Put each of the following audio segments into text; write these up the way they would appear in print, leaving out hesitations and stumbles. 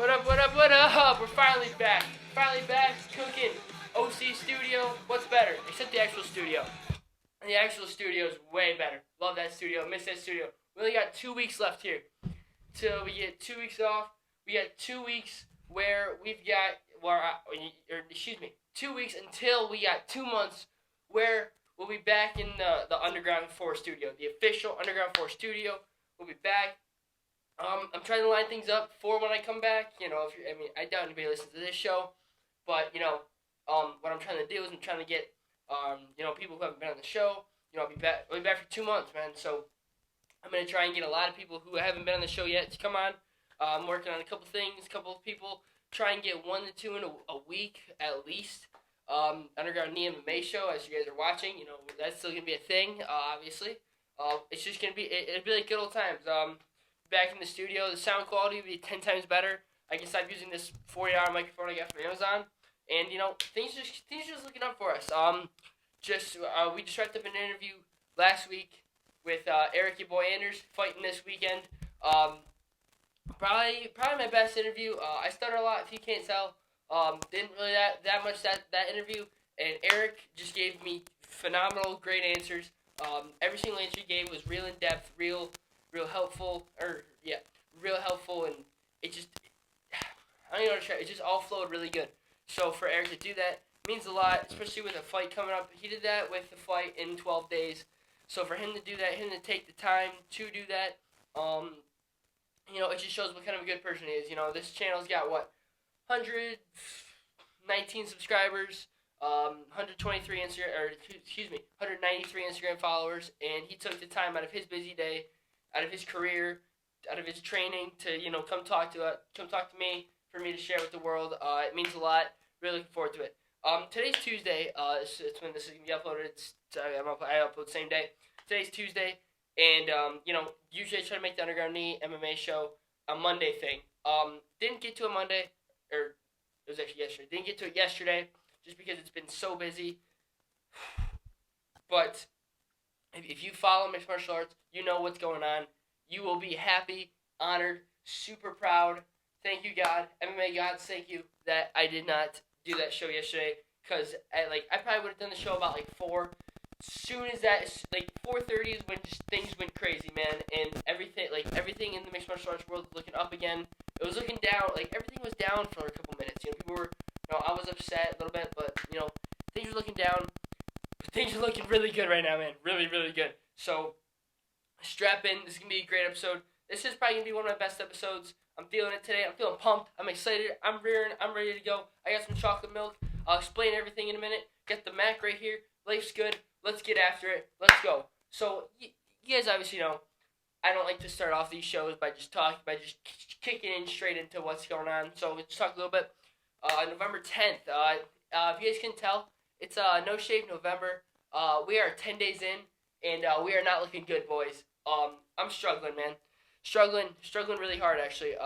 What up? We're finally back. Cooking. OC studio. What's better? Except the actual studio. And the actual studio is way better. Love that studio. Miss that studio. We only got 2 weeks left here. Till we get 2 weeks off. We got 2 weeks where we've got, 2 weeks until we got 2 months where we'll be back in the Underground 4 studio. The official Underground 4 studio. We'll be back. I'm trying to line things up for when I come back. I doubt anybody listens to this show, but what I'm trying to do is I'm trying to get people who haven't been on the show. I'll be back for 2 months, man. So I'm gonna try and get a lot of people who haven't been on the show yet to come on. I'm working on a couple things, a couple of people. Try and get 1 to 2 in a week at least. Underground Knee MMA show, as you guys are watching, that's still gonna be a thing. Obviously, it's just gonna be it'll be like good old times. Back in the studio, the sound quality will be 10 times better. I can stop using this $40 microphone I got from Amazon, and things just looking up for us. We just wrapped up an interview last week with Eric, your boy Anders, fighting this weekend. Probably my best interview. I stutter a lot, if you can't tell. Didn't really that much that interview, and Eric just gave me phenomenal, great answers. Every single answer he gave was real in depth, real helpful, and it just, I don't even know how to try. It just all flowed really good. So for Eric to do that means a lot, especially with a fight coming up. He did that with the fight in 12 days. So for him to do that, him to take the time to do that, it just shows what kind of a good person he is. This channel's got 119 subscribers, 193 Instagram followers, and he took the time out of his busy day, out of his career, out of his training to come talk to me, for me to share with the world. It means a lot. Really looking forward to it. Today's Tuesday. It's when this is gonna be uploaded. I upload the same day. Today's Tuesday, and usually I try to make the Underground Knee MMA show a Monday thing. Didn't get to it Monday, or it was actually yesterday. Didn't get to it yesterday just because it's been so busy. But if you follow mixed martial arts, you know what's going on. You will be happy, honored, super proud. Thank you, God. MMA gods, thank you that I did not do that show yesterday, because I probably would have done the show about 4. As soon as that, 4:30 is when just things went crazy, man, and everything in the mixed martial arts world was looking up again. It was looking down, everything was down for a couple minutes. People were, I was upset a little bit, but things were looking down. But things are looking really good right now, man. Really, really good. So strap in. This is gonna be a great episode. This is probably gonna be one of my best episodes. I'm feeling it today. I'm feeling pumped. I'm excited. I'm rearing. I'm ready to go. I got some chocolate milk. I'll explain everything in a minute. Got the Mac right here. Life's good. Let's get after it. Let's go. So you guys obviously know I don't like to start off these shows by just kicking in straight into what's going on. So let's talk a little bit. November 10th. If you guys can tell, it's No Shave November. We are 10 days in, and we are not looking good, boys. I'm struggling, man. Struggling really hard, actually.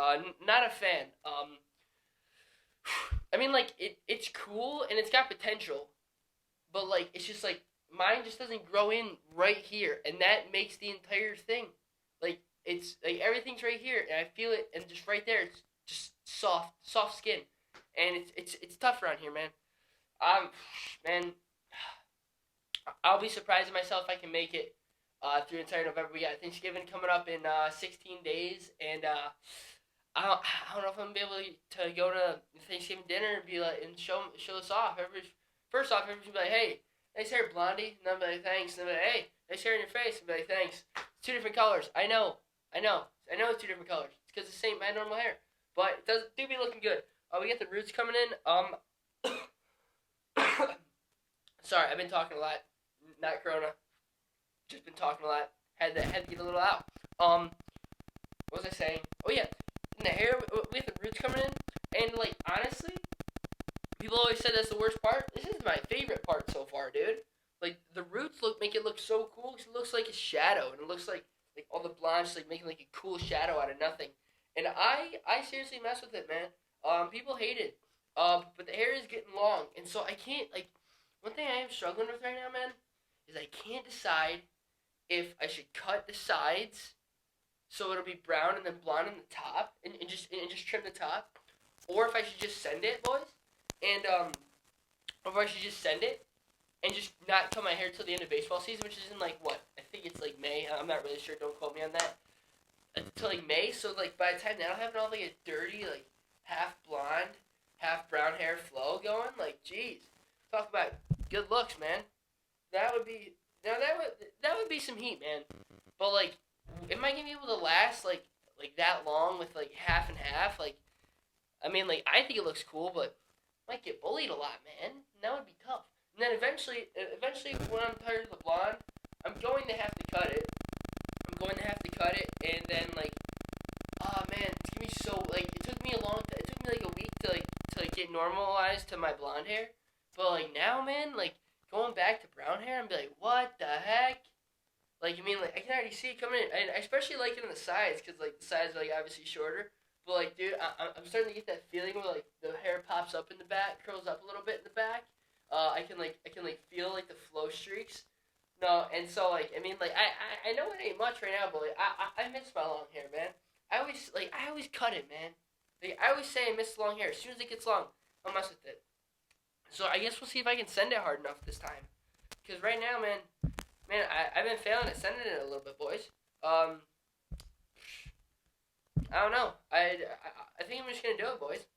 Not a fan. It's cool and it's got potential, but it's just mine just doesn't grow in right here, and that makes the entire thing. It's everything's right here, and I feel it, and just right there, it's just soft skin, and it's tough around here, man. I'll be surprised at myself if I can make it through entire November. We got Thanksgiving coming up in 16 days, and I don't know if I'm gonna be able to go to Thanksgiving dinner and be and show this off. First off, everybody's gonna be like, "Hey, nice hair, Blondie," and I'll be like, "Thanks," and they'll be like, "Hey, nice hair in your face," and I'll be like, "Thanks." It's 2 different colors. I know it's 2 different colors. It's because it's the same my normal hair, but it do be looking good. We got the roots coming in. Sorry, I've been talking a lot. Not Corona. Just been talking a lot. Had to get a little out. What was I saying? Oh yeah, in the hair, we have the roots coming in, and honestly, people always said that's the worst part. This is my favorite part so far, dude. The roots make it look so cool, because it looks like a shadow, and it looks like all the blondes making a cool shadow out of nothing. And I seriously mess with it, man. People hate it. But the hair is getting long, and so I can't one thing I am struggling with right now, man, is I can't decide if I should cut the sides so it'll be brown and then blonde on the top, and just trim the top, or if I should just send it, boys, and or if I should just send it and just not cut my hair till the end of baseball season, which is in like what? I think it's like May. I'm not really sure. Don't quote me on that. Until like May, so like by the time that'll happen, I'll have like a dirty like half blonde, half brown hair flow going. Like, jeez, talk about good looks, man. That would be that would be some heat, man. But like, am I gonna be able to last like that long with like half and half? Like, I mean, like I think it looks cool, but I might get bullied a lot, man. And that would be tough. And then eventually, when I'm tired of the blonde, I'm going to have to cut it. And then like, oh man, it's gonna be so like it took me like a week to get normalized to my blonde hair. But like now, man, like going back to brown hair, I'm be like, what the heck? Like, I mean, like I can already see it coming in, and I especially like it on the sides, cause like the sides are like obviously shorter. But like, dude, I'm starting to get that feeling where like the hair pops up in the back, curls up a little bit in the back. I can feel like the flow streaks. No, and so like I mean like I know it ain't much right now, but like I miss my long hair, man. I always cut it, man. Like I always say I miss long hair. As soon as it gets long, I'll mess with it. So I guess we'll see if I can send it hard enough this time. Cause right now, man, I've been failing at sending it a little bit, boys. I don't know. I think I'm just gonna do it, boys.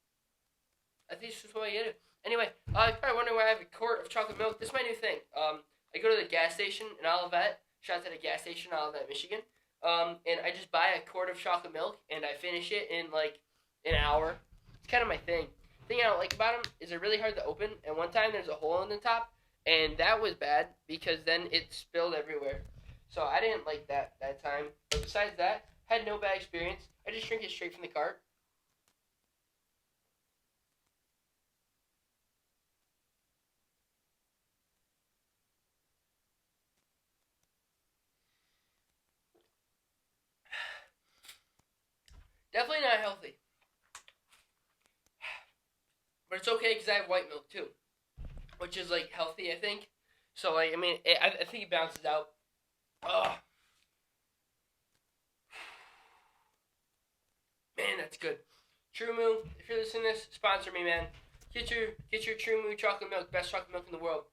I think it's just what I get it. Anyway, you're probably wondering why I have a quart of chocolate milk. This is my new thing. I go to the gas station in Olivet. Shout out to the gas station in Olivet, Michigan. And I just buy a quart of chocolate milk, and I finish it in, like, an hour. It's kind of my thing. The thing I don't like about them is they're really hard to open, and one time there's a hole in the top, and that was bad, because then it spilled everywhere. So I didn't like that time. But besides that, had no bad experience. I just drink it straight from the cart. Definitely not healthy. But it's okay because I have white milk too, which is like healthy, I think. So like, I mean, I think it balances out. Oh, man, that's good. True Moo, if you're listening to this, sponsor me, man. Get your True Moo chocolate milk, best chocolate milk in the world.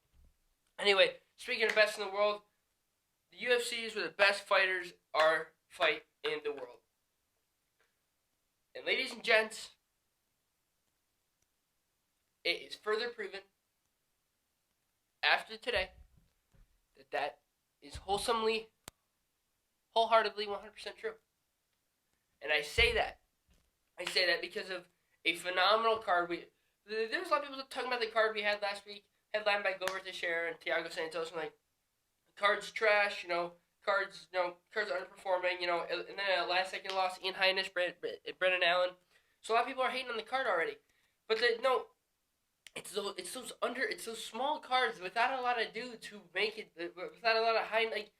Anyway, speaking of best in the world, the UFC is where the best fighters fight in the world. And ladies and gents, it is further proven after today that is wholeheartedly 100% true. And I say that because of a phenomenal card. There was a lot of people talking about the card we had last week, headlined by Glover Teixeira and Thiago Santos, and like, the card's trash, cards underperforming, and then a last second loss, Ian Heinisch, Brendan Allen. So a lot of people are hating on the card already. But it's those small cards without a lot of dudes who make it, without a lot of high, like,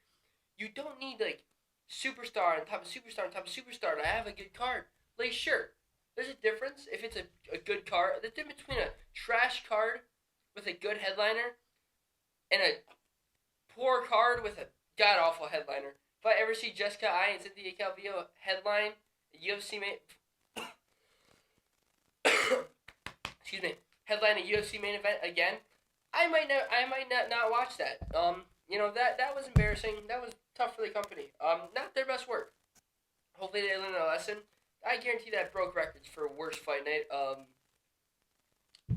you don't need, like, superstar on top of superstar on top of superstar to have a good card. Like, sure, there's a difference if it's a good card. The difference between a trash card with a good headliner and a poor card with a god-awful headliner. If I ever see Jessica Ai and Cynthia Calvillo headline a UFC headline a UFC main event again, I might not watch that. That was embarrassing. That was tough for the company. Not their best work. Hopefully they learned a lesson. I guarantee that broke records for worst fight night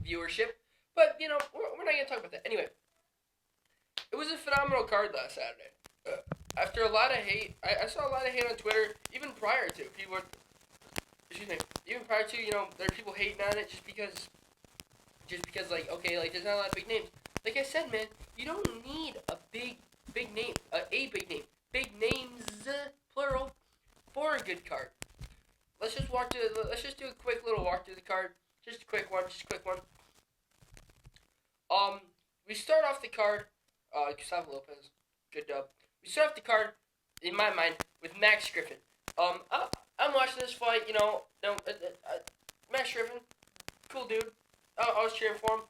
viewership. But we're not gonna talk about that anyway. It was a phenomenal card last Saturday. After a lot of hate, I saw a lot of hate on Twitter, even prior to. Even prior to, there are people hating on it just because, like, okay, like, there's not a lot of big names. Like I said, man, you don't need a big name, big names, plural, for a good card. Let's just do a quick little walk through the card. Just a quick one. We start off the card, Gustavo Lopez, good dub. We start off the card, in my mind, with Max Griffin. I'm watching this fight, Max Griffin, cool dude. I was cheering for him,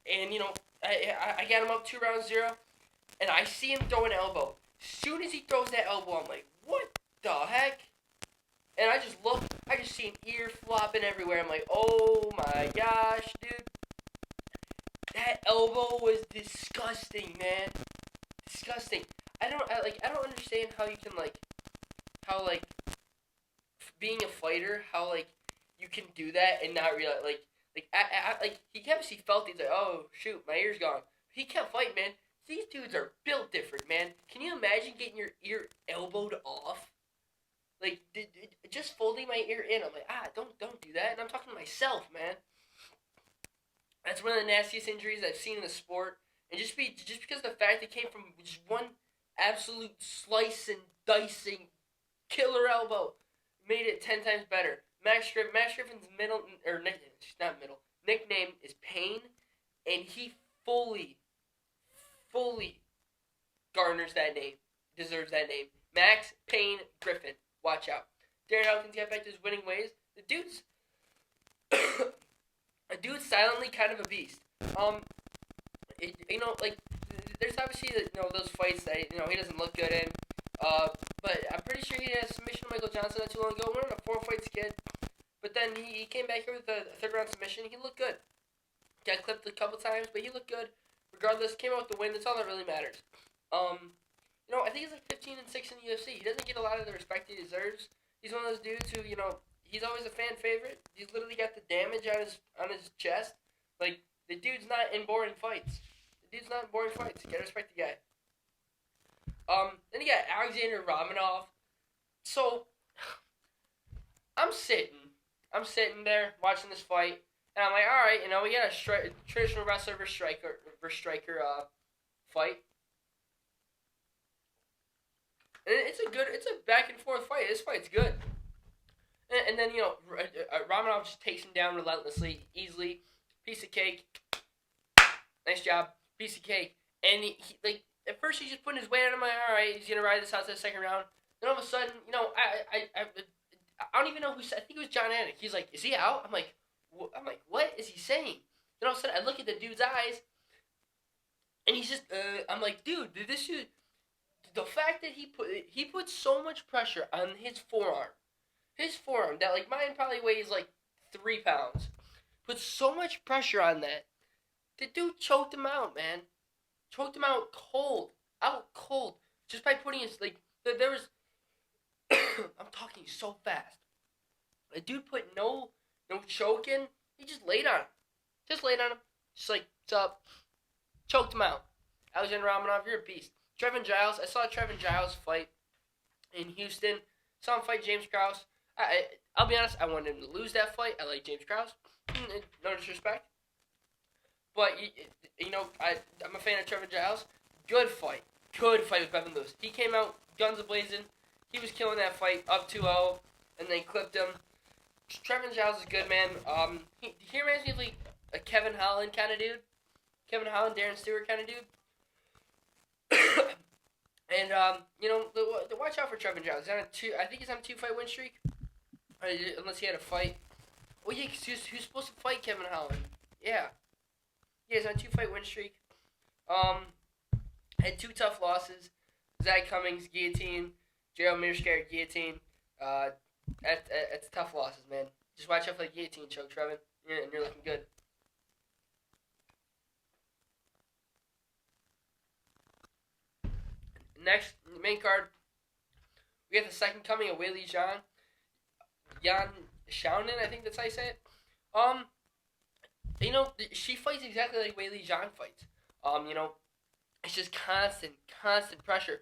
and I got him up 2-0, and I see him throw an elbow. As soon as he throws that elbow, I'm like, what the heck? And I just look I just see an ear flopping everywhere. I'm like, oh my gosh, dude. That elbow was disgusting, man. Disgusting. I don't understand how you can being a fighter, how you can do that and not realize he kept felt he's like, oh shoot, my ear's gone. He kept fighting, man. These dudes are built different, man. Can you imagine getting your ear elbowed off? Like, just folding my ear in. I'm like, don't do that. And I'm talking to myself, man. That's one of the nastiest injuries I've seen in the sport. And just because of the fact it came from just one absolute slice and dicing killer elbow made it 10 times better. Max Griffin's nickname is Pain, and he fully garners that name, deserves that name. Max Payne Griffin. Watch out. Darren Elkins got back to his winning ways. The dude's silently kind of a beast. There's obviously those fights that he doesn't look good in. But I'm pretty sure he had a submission to Michael Johnson not too long ago. Went on a 4-fight skid. But then he came back here with a third-round submission. He looked good. Got clipped a couple times, but he looked good. Regardless, came out with the win. That's all that really matters. I think he's like 15-6 in the UFC. He doesn't get a lot of the respect he deserves. He's one of those dudes who, he's always a fan favorite. He's literally got the damage on his chest. Like, the dude's not in boring fights. You gotta respect the guy. Then you got Alexander Romanov. So, I'm sitting there watching this fight, and I'm like, all right, we got a traditional wrestler versus striker fight. And it's a back and forth fight. This fight's good. And then, Romanov just takes him down relentlessly, easily. Piece of cake. Nice job. Piece of cake. And he at first he's just putting his weight on him. Like, all right, he's going to ride this out to the second round. Then all of a sudden, I don't even know who said. I think it was John Anik. He's like, is he out? I'm like, what is he saying? Then all of a sudden, I look at the dude's eyes, and he's just, I'm like, dude, this dude, the fact that he put so much pressure on his forearm that mine probably weighs 3 pounds, put so much pressure on that, the dude choked him out, man. Choked him out cold, just by putting his, there was, I'm talking so fast. The dude put no choke in. He just laid on him. Just like, what's up? Choked him out. Alexander Romanov, you're a beast. Trevin Giles, I saw Trevin Giles fight in Houston. Saw him fight James Krause. I'll be honest, I wanted him to lose that fight. I like James Krause. No disrespect. But, I'm a fan of Trevin Giles. Good fight with Bevan Lewis. He came out guns a-blazing. He was killing that fight up 2-0, and they clipped him. Trevin Giles is good, man. He reminds me of a Kevin Holland kind of dude. Kevin Holland, Darren Stewart kind of dude. And watch out for Trevin Giles. I think he's on a 2-fight win streak, unless he had a fight. Oh yeah, cause he was supposed to fight Kevin Holland. Yeah, he's on a 2-fight win streak. Had 2 tough losses. Zach Cummings guillotine. Gerald Mearskar guillotine. It's tough losses, man. Just watch out for the guillotine choke, Trevin. And you're looking good. Next, main card, we got the second coming of Weili Zhang. Yan Xiaonan, I think that's how you say it. She fights exactly like Weili Zhang fights. It's just constant pressure.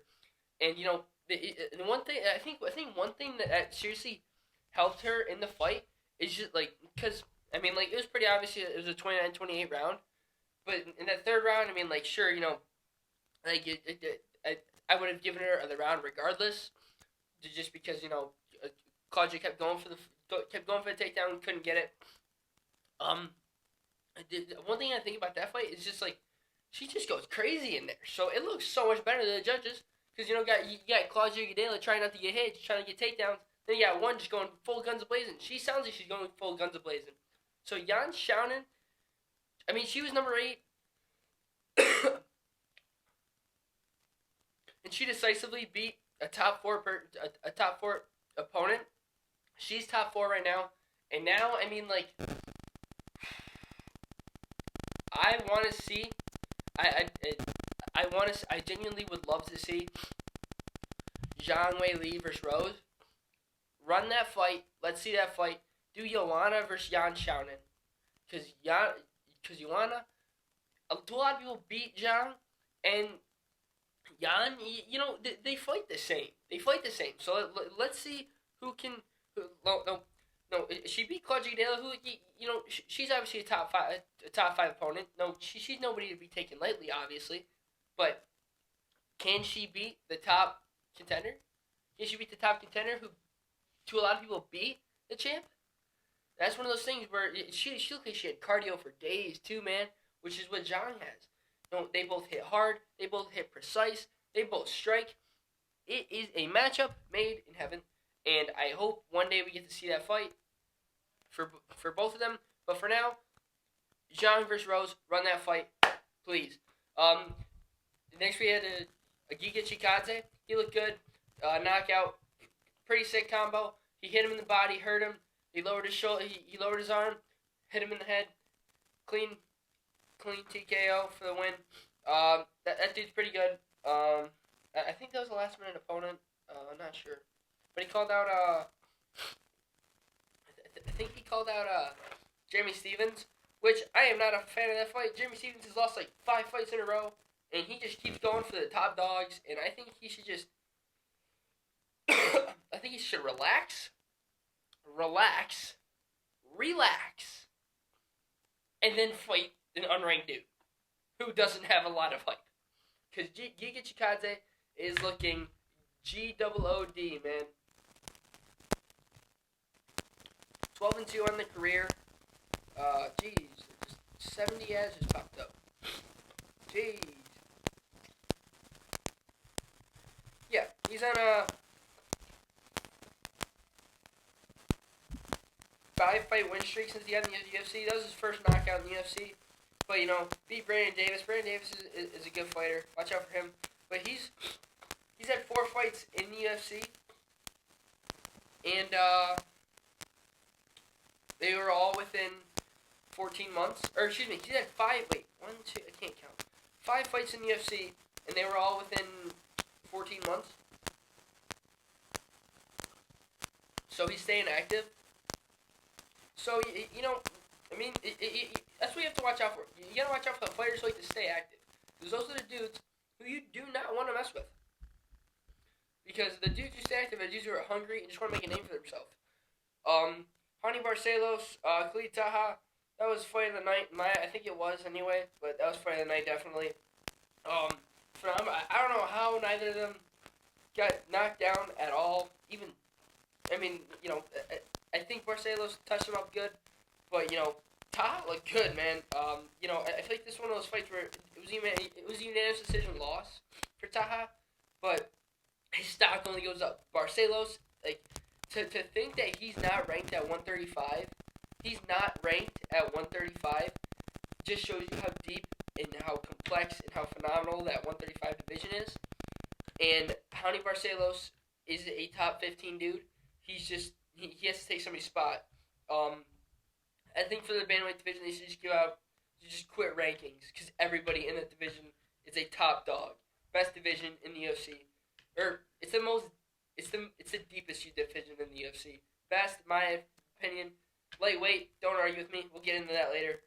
And, the one thing, I think one thing that seriously helped her in the fight is just, because, it was pretty obvious it was a 29-28 round. But in that third round, sure, I would have given her the round regardless, just because Claudia kept going for the takedown, couldn't get it. One thing I think about that fight is just she just goes crazy in there, so it looks so much better than the judges, because you got Claudia Gadelha trying not to get hit, trying to get takedowns. Then you got one just going full guns a-blazing. She sounds like she's going full guns a-blazing. So Yan Xiaonan, she was number 8. And she decisively beat a top four opponent She's top 4 right now. And now, I mean, like, I want to see. I genuinely would love to see Zhang Wei Li versus Rose. Run that fight. Let's see that fight. Do Joanna versus Yan Xiaonan. Because Joanna, a lot of people beat Zhang, and Yan, they fight the same. They fight the same. So let's see who can. No. She beat Claudia Gadela, who she's obviously a top five opponent. No, she's nobody to be taken lightly, obviously, but can she beat the top contender? Can she beat the top contender who, to a lot of people, beat the champ? That's one of those things where she looked like she had cardio for days too, man. Which is what Zhang has. They both hit hard. They both hit precise. They both strike. It is a matchup made in heaven, and I hope one day we get to see that fight for both of them. But for now, Zhang versus Rose, run that fight, please. Next we had a Giga Chikadze. He looked good. Knockout, pretty sick combo. He hit him in the body, hurt him. He lowered his shoulder. He lowered his arm, hit him in the head. Clean TKO for the win. That dude's pretty good. I think that was a last minute opponent. I'm not sure, but he called out. I think he called out Jeremy Stephens, which I am not a fan of that fight. Jeremy Stephens has lost like 5 fights in a row, and he just keeps going for the top dogs. And I think he should just. I think he should relax, and then fight an unranked dude who doesn't have a lot of hype. Because Giga Chikadze is looking GOOD, man. 12-2 on the career. Jeez. 70 ads just popped up. Jeez. Yeah, he's on a 5-fight win streak since he got in the UFC. That was his first knockout in the UFC. But, beat Brandon Davis. Brandon Davis is a good fighter. Watch out for him. But he's had 4 fights in the UFC. And they were all within 14 months. Or, excuse me, he had 5, wait, 1, 2, I can't count. 5 fights in the UFC, and they were all within 14 months. So he's staying active. So, I mean, that's what you have to watch out for. You gotta watch out for the fighters who like to stay active. Because those are the dudes who you do not want to mess with. Because the dudes who stay active are dudes who are hungry and just want to make a name for themselves. Hani Barcelos, Khalid Taha, that was fight of the night. I think it was anyway, but that was fight of the night definitely. I don't know how neither of them got knocked down at all. Even, I mean, I think Barcelos touched him up good, but Taha looked good, man. I feel like this is one of those fights where it was a unanimous decision loss for Taha, but his stock only goes up. Barcelos, like, to think that he's not ranked at 135, just shows you how deep and how complex and how phenomenal that 135 division is. And Hani Barcelos is a top 15 dude. He's just, he has to take somebody's spot. I think for the bantamweight division, they should just quit rankings, because everybody in that division is a top dog. Best division in the UFC. It's the deepest division in the UFC. Best, my opinion. Lightweight, don't argue with me. We'll get into that later.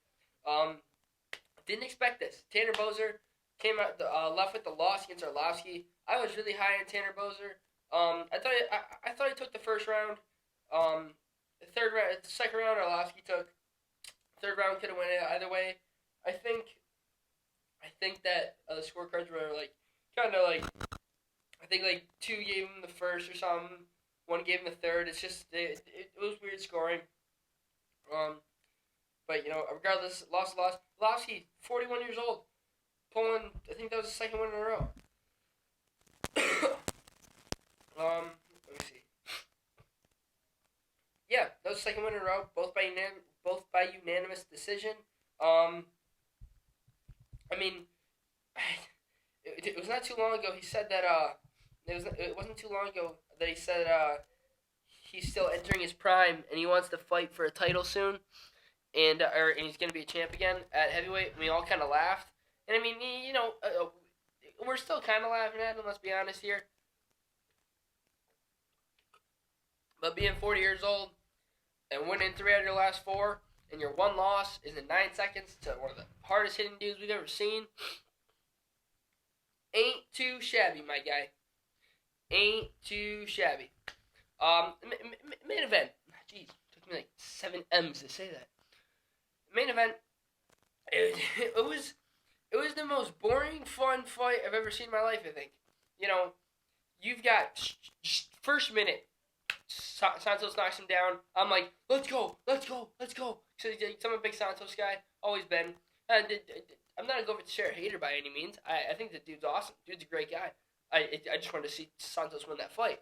Didn't expect this. Tanner Boser came out left with the loss against Arlovsky. I was really high on Tanner Boser. I thought he took the first round. The second round Arlovsky took. Third round could have went it either way. I think that the scorecards were I think 2 gave him the first or something. 1 gave him the third. It's just it was weird scoring. But regardless, loss. Arlovsky, 41 years old, pulling. I think that was the second win in a row. Let me see. Yeah, that was the second win in a row, both by unanimous decision. I mean, it was not too long ago he said that it wasn't too long ago that he said he's still entering his prime and he wants to fight for a title soon, and he's going to be a champ again at heavyweight. And we all kind of laughed. And I mean, we're still kind of laughing at him, let's be honest here. But being 40 years old and winning 3 out of your last 4, and your one loss is in 9 seconds to one of the hardest hitting dudes we've ever seen, ain't too shabby, my guy. Ain't too shabby. Main event. Jeez, took me like 7 M's to say that. Main event. It was the most boring, fun fight I've ever seen in my life, I think. You've got first minute, Santos knocks him down. I'm like, let's go. So I'm a big Santos guy, always been. I'm not a Glover Teixeira hater by any means. I think the dude's awesome. Dude's a great guy. I just wanted to see Santos win that fight.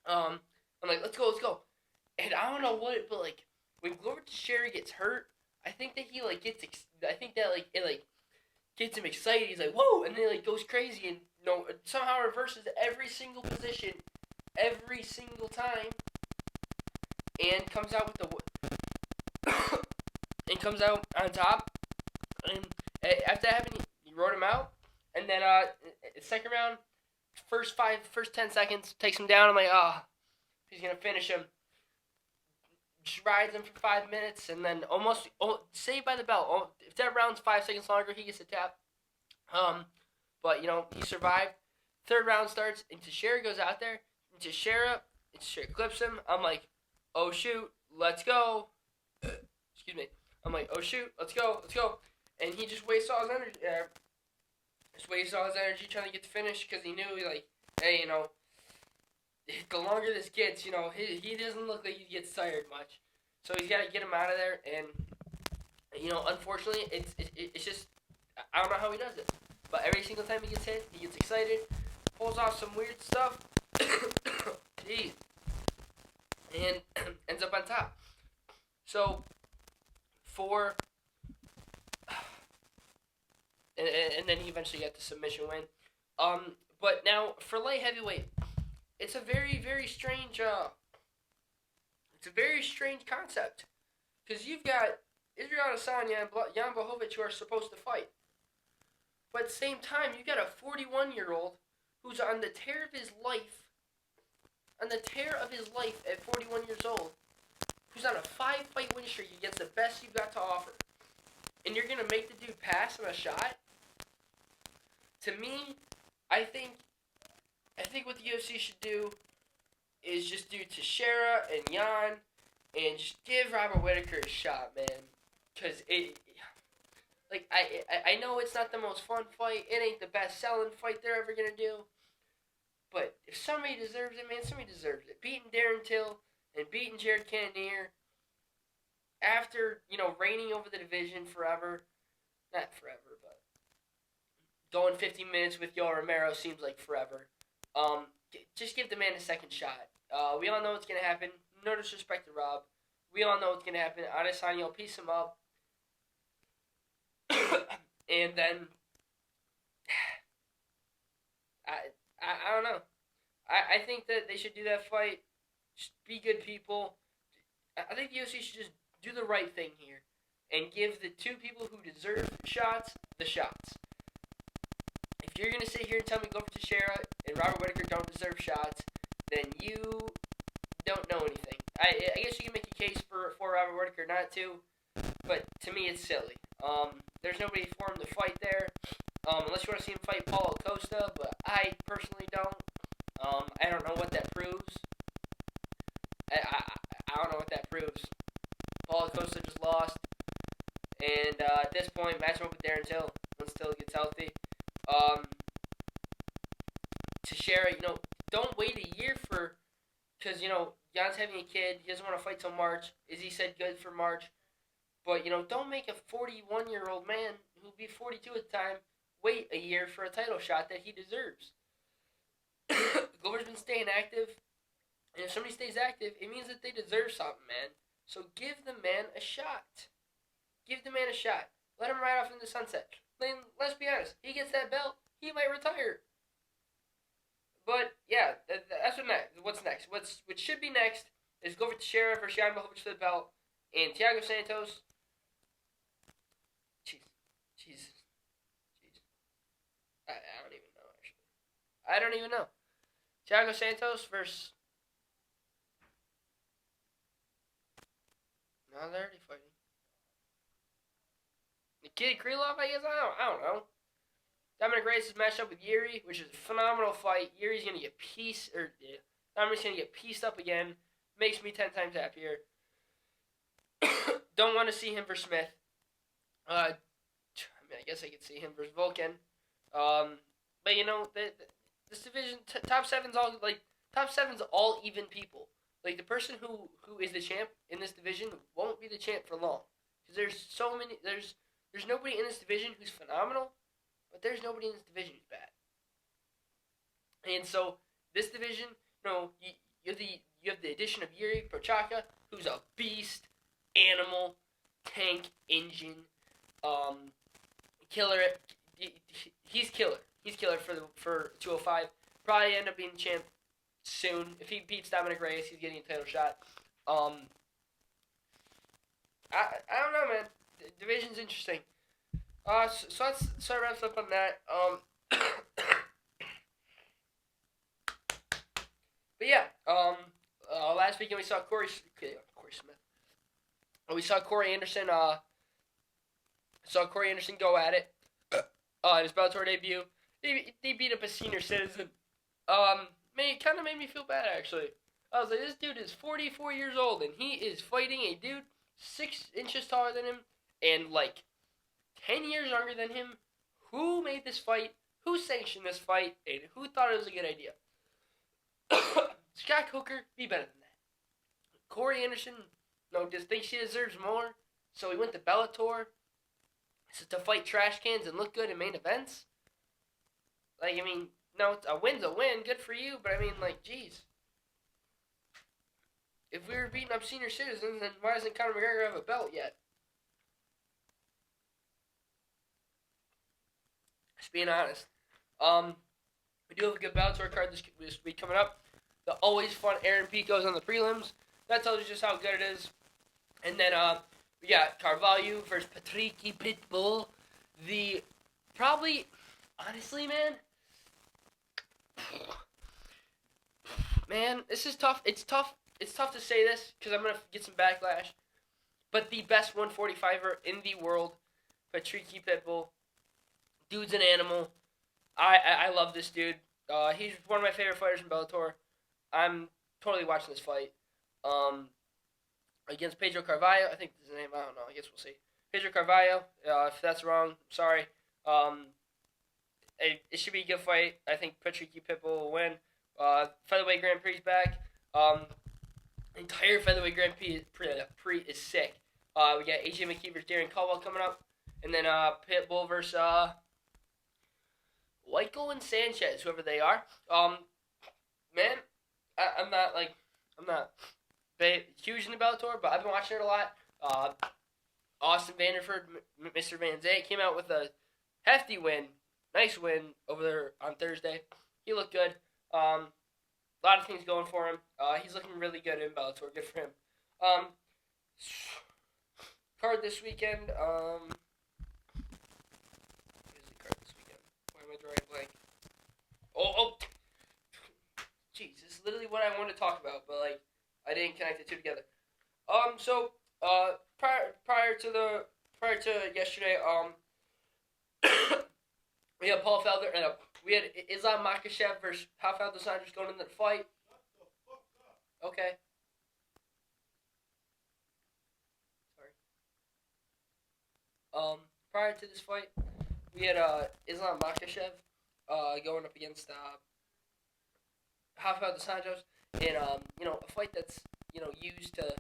I'm like, let's go. And I don't know what, but like when Glover Teixeira gets hurt, I think that he like gets. I think that like it like gets him excited. He's like, whoa, and then like goes crazy and somehow reverses every single position, every single time, and comes out with the and comes out on top. And after that happened, he wrote him out, and then second round, first 10 seconds takes him down. I'm like, he's gonna finish him. Just rides him for 5 minutes, and then almost saved by the bell. If that round's 5 seconds longer, he gets a tap. But he survived. Third round starts, and Teixeira goes out there. And Teixeira clips him. I'm like, oh shoot, let's go. Excuse me. I'm like, oh shoot, let's go. And he just wastes all his energy. Trying to get the finish because he knew, like, hey, the longer this gets, he doesn't look like he gets tired much. So he's got to get him out of there. And, unfortunately, it's just, I don't know how he does it. But every single time he gets hit, he gets excited, pulls off some weird stuff. Jeez. And ends up on top. So, and then he eventually got the submission win. But now for light heavyweight, it's a very, very strange. It's a very strange concept, because you've got Israel Adesanya and Jan Blachowicz who are supposed to fight, but at the same time you got a 41-year-old who's on the tear of his life. At 41 years old, who's on a 5-fight win streak against the best you've got to offer, and you're gonna make the dude pass him a shot. To me, I think what the UFC should do is just do Teixeira and Jan and just give Robert Whittaker a shot, man. Because I know it's not the most fun fight. It ain't the best selling fight they're ever going to do. But if somebody deserves it, man, somebody deserves it. Beating Darren Till and beating Jared Cannonier after, reigning over the division forever. Not forever, but going 50 minutes with Yoel Romero seems like forever. Just give the man a second shot. We all know what's going to happen. No disrespect to Rob. We all know what's going to happen. Adesanya will piece him up. And then, I don't know. I think that they should do that fight. Just be good people. I think the UFC should just do the right thing here and give the two people who deserve shots the shots. If you're going to sit here and tell me Glover Teixeira and Robert Whittaker don't deserve shots, then you don't know anything. I guess you can make a case for Robert Whittaker not to, but to me it's silly. There's nobody for him to fight there, unless you want to see him fight Paulo Costa, but I personally don't. I don't know what that proves. I don't know what that proves. Paulo Costa just lost, and at this point, match him up with Darren Till once Till gets healthy. Teixeira, don't wait a year because, Jan's having a kid. He doesn't want to fight till March. Izzy said good for March. But, don't make a 41-year-old man who'll be 42 at the time wait a year for a title shot that he deserves. Glover's been staying active. And if somebody stays active, it means that they deserve something, man. So give the man a shot. Give the man a shot. Let him ride off into the sunset. Then, let's be honest, he gets that belt, he might retire. But yeah, that's what next. What's next? What should be next is Glover Teixeira versus Jan Blachowicz for the belt, and Thiago Santos. Jeez, jeez, jeez. I don't even know actually. I don't even know. Thiago Santos versus. No, they're already fighting. Nikita Krylov, I guess. I don't know. Dominic Reyes is matched up with Yuri, which is a phenomenal fight. Yuri's gonna get Dominic's gonna get pieced up again. Makes me 10 times happier. Don't want to see him versus Smith. I guess I could see him versus Volkan. But this division top seven's all even people. Like the person who is the champ in this division won't be the champ for long because there's nobody in this division who's phenomenal, but there's nobody in this division who's bad. And so this division, you have the addition of Yuri Prochazka, who's a beast, animal, tank, engine, killer. He's killer. He's killer for 205. Probably end up being champ soon. If he beats Dominic Reyes, he's getting a title shot. I don't know, man. The division's interesting. So let's start wraps up on that. But yeah, last weekend we saw Corey Smith. We saw Corey Anderson. Go at it. In his Bellator debut, they beat up a senior citizen. It kind of made me feel bad actually. I was like, this dude is 44 years old and he is fighting a dude 6 inches taller than him and like 10 years younger than him. Who made this fight? Who sanctioned this fight? And who thought it was a good idea? Scott Coker, be better than that. Corey Anderson, just think she deserves more, so he went to Bellator to fight trash cans and look good in main events. A win's a win, good for you, but geez. If we were beating up senior citizens, then why doesn't Conor McGregor have a belt yet? Just being honest. We do have a good Bellator card this week coming up. The always fun Aaron Pico's on the prelims. That tells you just how good it is. And then we got Carvalho versus Patricky Pitbull. Honestly, man, this is tough. It's tough to say this because I'm going to get some backlash. But the best 145er in the world, Patricky Pitbull. Dude's an animal. I love this dude. He's one of my favorite fighters in Bellator. I'm totally watching this fight. Against Pedro Carvalho. I think that's his name. I don't know. I guess we'll see. Pedro Carvalho. If that's wrong, sorry. It should be a good fight. I think Patricky Pitbull will win. Featherweight Grand Prix is back. Entire Featherweight Grand Prix is sick. We got AJ McKee versus Darren Caldwell coming up. And then Pitbull versus Weichel and Sanchez, whoever they are. Man, I'm not huge in the Bellator, but I've been watching it a lot. Austin Vanderford, Mr. Van Zant, came out with a hefty win. Nice win over there on Thursday. He looked good. A lot of things going for him. He's looking really good in Bellator. Good for him. Card this weekend. What is the card this weekend? Why am I drawing a blank? Oh. Jeez, this is literally what I wanted to talk about, but I didn't connect the two together. Prior to yesterday, we had Paul Felder and we had Islam Makhachev versus Rafael Dos Anjos going into the fight. Okay. Sorry. Prior to this fight, we had Islam Makhachev going up against Rafael Dos Anjos in a fight that's used to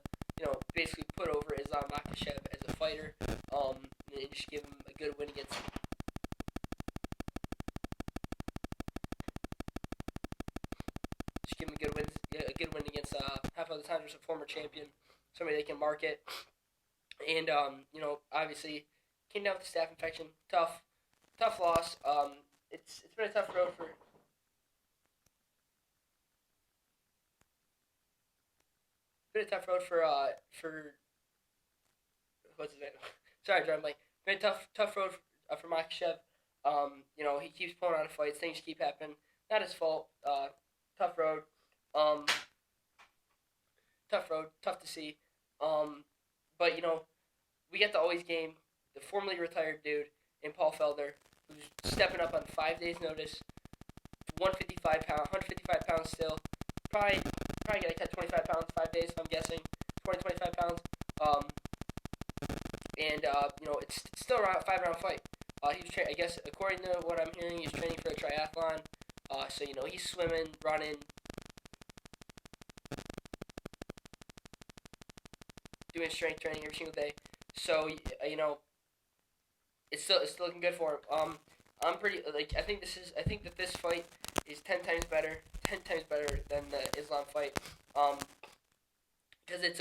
basically put over Islam Makhachev as a fighter, and just give him a good win against. Just give him a good win against Rafael Dos Anjos, a former champion, somebody they can market, and obviously came down with a staph infection, tough loss. It's been a tough road for. been a tough road for what's his name? Sorry, drawing blank. Been a tough road for Makhachev. He keeps pulling out of fights. Things keep happening. Not his fault. Tough road. Um, Tough road. Tough to see. But we get the always game. The formerly retired dude in Paul Felder, who's stepping up on 5 days' notice. 155 pounds still. Probably gonna cut 25 pounds 5 days. I'm guessing 25 pounds. It's still around a 5-round fight. I guess according to what I'm hearing, he's training for a triathlon. So he's swimming, running, doing strength training every single day. So it's still looking good for him. I'm pretty I think that this fight is 10 times better than the Islam fight. Because it's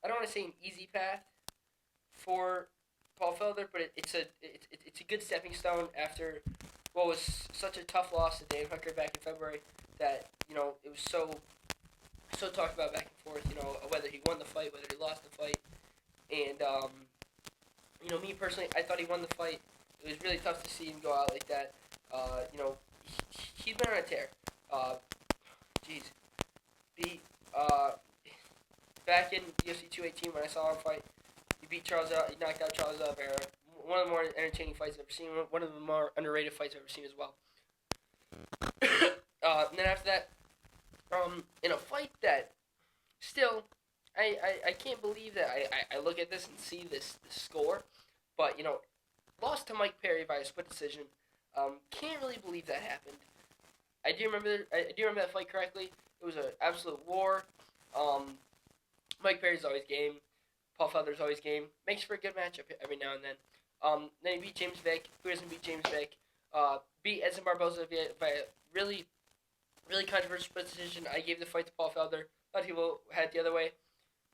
I don't want to say an easy path for Paul Felder, but it's a good stepping stone after what was such a tough loss to Dan Hooker back in February. That it was so talked about back and forth. Whether he won the fight, whether he lost the fight, and me personally, I thought he won the fight. It was really tough to see him go out like that. He's been on a tear. Back in UFC 218 when I saw him fight, he knocked out Charles Oliveira. One of the more entertaining fights I've ever seen. One of the more underrated fights I've ever seen as well. And then after that, in a fight that still, I can't believe that I look at this and see this score, but lost to Mike Perry by a split decision. Can't really believe that happened. I do remember that fight correctly. It was an absolute war. Mike Perry's always game. Paul Felder's always game. Makes for a good matchup every now and then. Then he beat James Vick. Who doesn't beat James Vick? Beat Edson Barboza by a really, really controversial split decision. I gave the fight to Paul Felder. A lot of people had it the other way.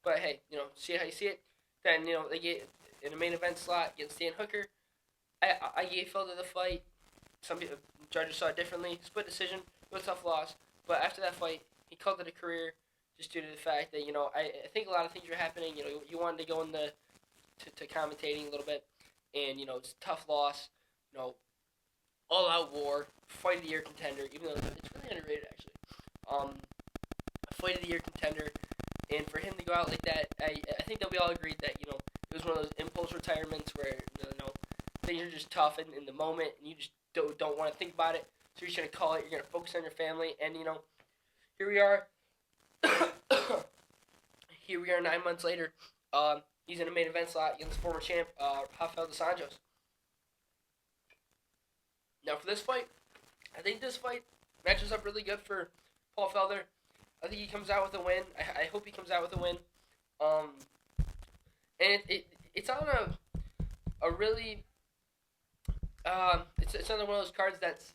But hey, see how you see it. Then, they get in a main event slot against Dan Hooker. I gave Felder the fight. Some people, judges saw it differently. Split decision. It was a tough loss. But after that fight, he called it a career just due to the fact that, I think a lot of things were happening. You wanted to go into to commentating a little bit. And, it's a tough loss. All-out war. Fight of the year contender. Even though it's really underrated, actually. Fight of the year contender. And for him to go out like that, I think that we all agreed that, it was one of those impulse retirements where, things are just tough in the moment, and you just don't want to think about it. So you're just going to call it, you're going to focus on your family, and, here we are. Here we are 9 months later. He's in a main event slot against former champ, Rafael Dos Anjos. Now for this fight, I think this fight matches up really good for Paul Felder. I think he comes out with a win. I hope he comes out with a win. And it's on a really it's another one of those cards that's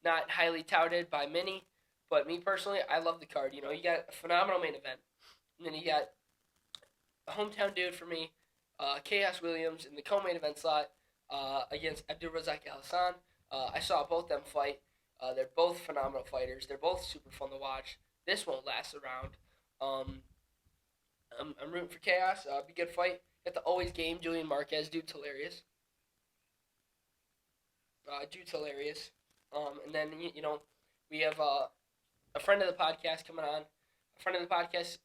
not highly touted by many, but me personally, I love the card. You got a phenomenal main event, and then you got a hometown dude for me, Chaos Williams in the co-main event slot against Abdulrazak Al-Hassan. I saw both them fight. They're both phenomenal fighters. They're both super fun to watch. This won't last around. I'm rooting for Chaos. Be a good fight. Got the always game Julian Marquez. Dude's hilarious. And then we have a friend of the podcast coming on. A friend of the podcast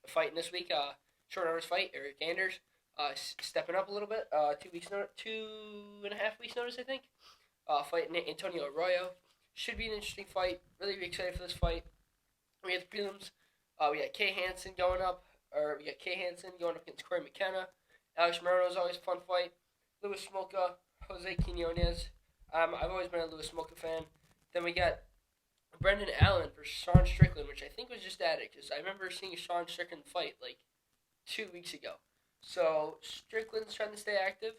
fighting this week. Short notice fight. Eric Anders stepping up a little bit. 2.5 weeks notice, I think. Fighting Antonio Arroyo. Should be an interesting fight. Really excited for this fight. We have the prelims. We got Kay Hansen going up against Corey McKenna. Alex Morono is always a fun fight. Luis Smolka, Jose Quinones. I've always been a Luis Smolka fan. Then we got Brendan Allen versus Sean Strickland, which I think was just added because I remember seeing Sean Strickland fight like 2 weeks ago. So Strickland's trying to stay active.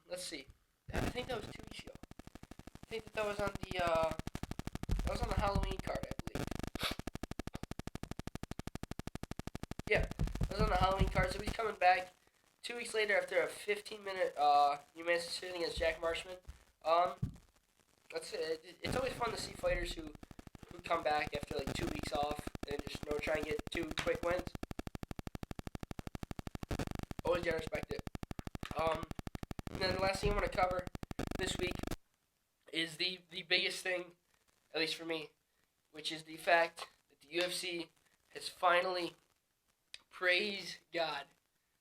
Let's see. I think that was 2 weeks ago. I think that was on the Halloween card, I believe. Yeah, that was on the Halloween card. So he's coming back 2 weeks later after a 15-minute unanimous decision against Jack Marshman. It's always fun to see fighters who come back after like 2 weeks off and just try and get 2 quick wins. Always gotta respect it. And then the last thing I want to cover this week is the biggest thing, at least for me, which is the fact that the UFC has finally, praise God,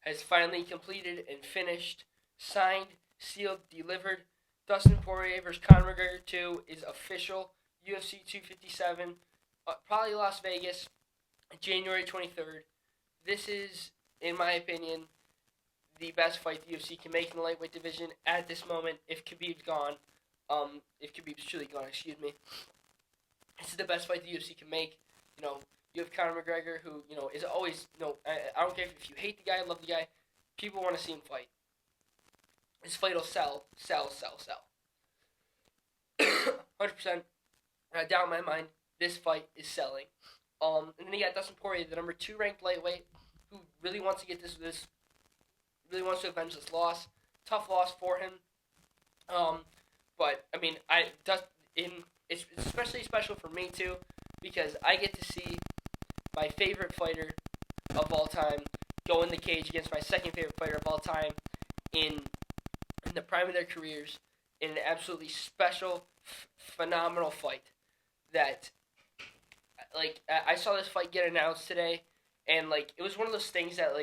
has finally completed and finished, signed, sealed, delivered. Dustin Poirier versus Conor McGregor 2 is official. UFC 257, probably Las Vegas, January 23rd. This is, in my opinion, the best fight the UFC can make in the lightweight division at this moment. If Khabib's gone, if Khabib's truly gone, excuse me. This is the best fight the UFC can make. You have Conor McGregor, who, is always, I don't care if you hate the guy, love the guy. People want to see him fight. This fight will sell. 100%. I doubt in my mind, this fight is selling. And then you got Dustin Poirier, the number 2 ranked lightweight, who really wants to get this really wants to avenge this loss. Tough loss for him. But I mean, it's especially special for me too, because I get to see my favorite fighter of all time go in the cage against my second favorite fighter of all time in the prime of their careers in an absolutely special, phenomenal fight. That, like, I saw this fight get announced today, and like it was one of those things that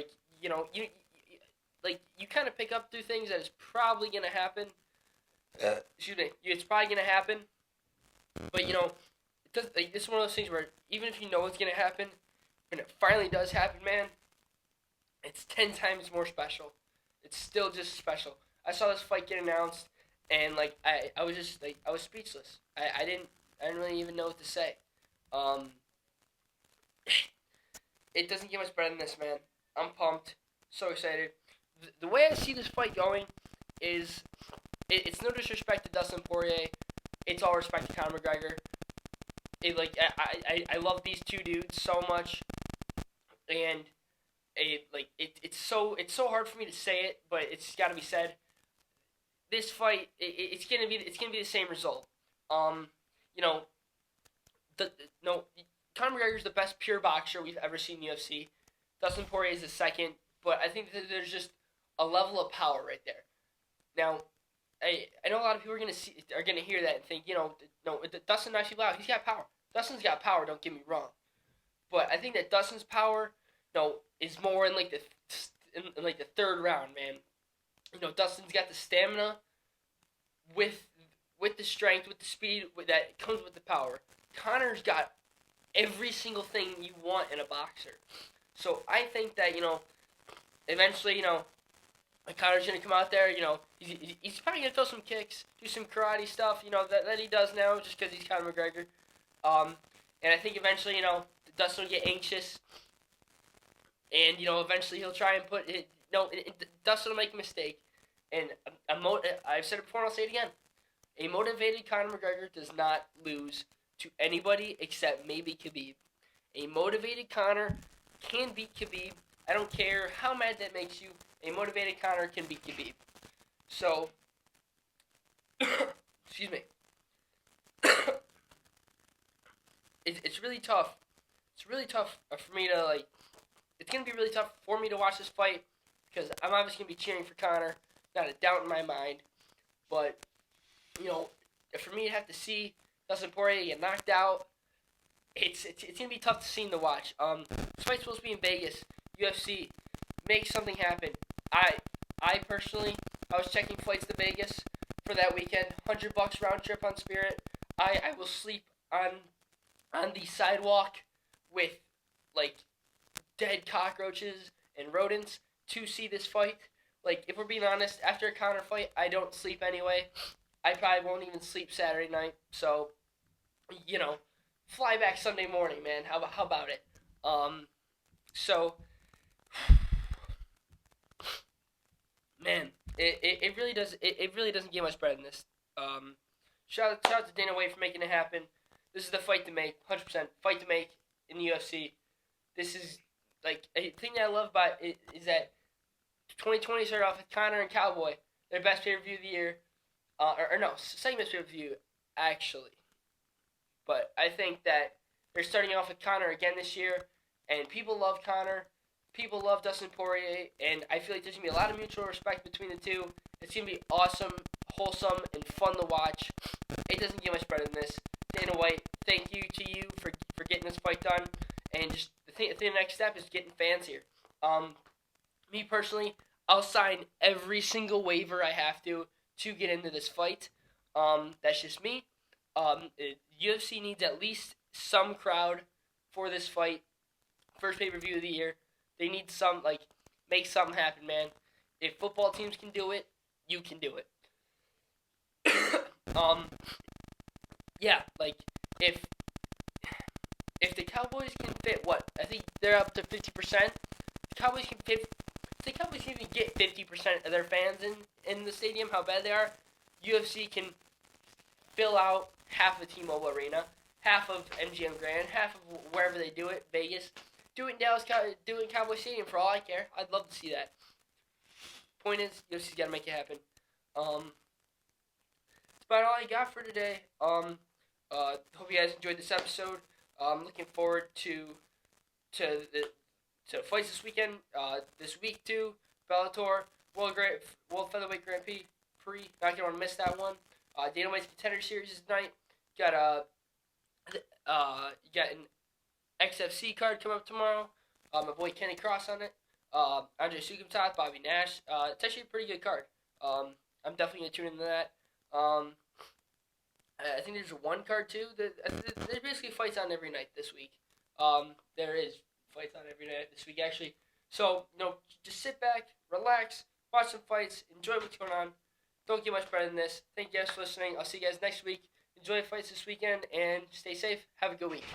you kind of pick up through things that is probably gonna happen. Excuse me, it's probably gonna happen, but it does. This is one of those things where even if you know what's gonna happen, when it finally does happen, man, it's 10 times more special. It's still just special. I saw this fight get announced, and like I was just I was speechless. I didn't really even know what to say. It doesn't get much better than this, man. I'm pumped, so excited. The way I see this fight going is, it's no disrespect to Dustin Poirier. It's all respect to Conor McGregor. I love these two dudes so much, and it's so hard for me to say it, but it's got to be said. This fight, it's gonna be the same result. Conor McGregor is the best pure boxer we've ever seen in UFC. Dustin Poirier is the second, but I think that there's just a level of power right there. Now, I know a lot of people are gonna hear that and think, no, Dustin actually loud. He's got power. Dustin's got power. Don't get me wrong, but I think that Dustin's power, is more in the third round, man. Dustin's got the stamina with the strength, with the speed that comes with the power. Conor's got every single thing you want in a boxer. So I think that, eventually, Conor's going to come out there, he's probably going to throw some kicks, do some karate stuff, that he does now just because he's Conor McGregor. And I think eventually, Dustin will get anxious, and, eventually he'll try and put it, Dustin will make a mistake. And I've said it before and I'll say it again. A motivated Conor McGregor does not lose to anybody except maybe Khabib. A motivated Conor can beat Khabib. I don't care how mad that makes you. A motivated Conor can beat Khabib. So, excuse me. It's really tough. It's really tough for me to, it's going to be really tough for me to watch this fight because I'm obviously going to be cheering for Conor. Not a doubt in my mind. But, for me to have to see Dustin Poirier get knocked out, it's going to be tough to see him to watch. This fight's supposed to be in Vegas. UFC, make something happen. I personally, I was checking flights to Vegas for that weekend. $100 round trip on Spirit. I will sleep on the sidewalk with, dead cockroaches and rodents to see this fight. If we're being honest, after a Conor fight, I don't sleep anyway. I probably won't even sleep Saturday night. So, fly back Sunday morning, man. How about it? So, man, it really does. It really doesn't get much better than this. Shout out to Dana White for making it happen. This is the fight to make, 100% fight to make in the UFC. This is a thing that I love about it is that 2020 started off with Conor and Cowboy, their best pay-per-view of the year. Second best pay-per-view, actually. But I think that They're starting off with Conor again this year, and people love Conor. People love Dustin Poirier, and I feel like there's going to be a lot of mutual respect between the two. It's going to be awesome, wholesome, and fun to watch. It doesn't get much better than this. Dana White, thank you to you for getting this fight done. And just the next step is getting fans here. Me personally, I'll sign every single waiver I have to get into this fight. That's just me. UFC needs at least some crowd for this fight. First pay-per-view of the year. They need make something happen, man. If football teams can do it, you can do it. Yeah, like, if the Cowboys can fit, I think they're up to 50%. The Cowboys can fit, if the Cowboys can even get 50% of their fans in the stadium, how bad they are, UFC can fill out half of T-Mobile Arena, half of MGM Grand, half of wherever they do it, Vegas. Do it in Dallas, do it in Cowboy Stadium for all I care. I'd love to see that. Point is, UFC's got to make it happen. That's about all I got for today. Hope you guys enjoyed this episode. Looking forward to fights this weekend. This week too. Bellator, World Featherweight Grand Prix. Not gonna want to miss that one. Dana White's Contender Series is tonight. You got an XFC card coming up tomorrow. My boy Kenny Cross on it. Andre Sukumtat, Bobby Nash. It's actually a pretty good card. I'm definitely gonna tune into that. I think there's one card too. There's basically fights on every night this week. There is fights on every night this week actually. So just sit back, relax, watch some fights, enjoy what's going on. Don't get much better than this. Thank you guys for listening. I'll see you guys next week. Enjoy the fights this weekend and stay safe. Have a good week.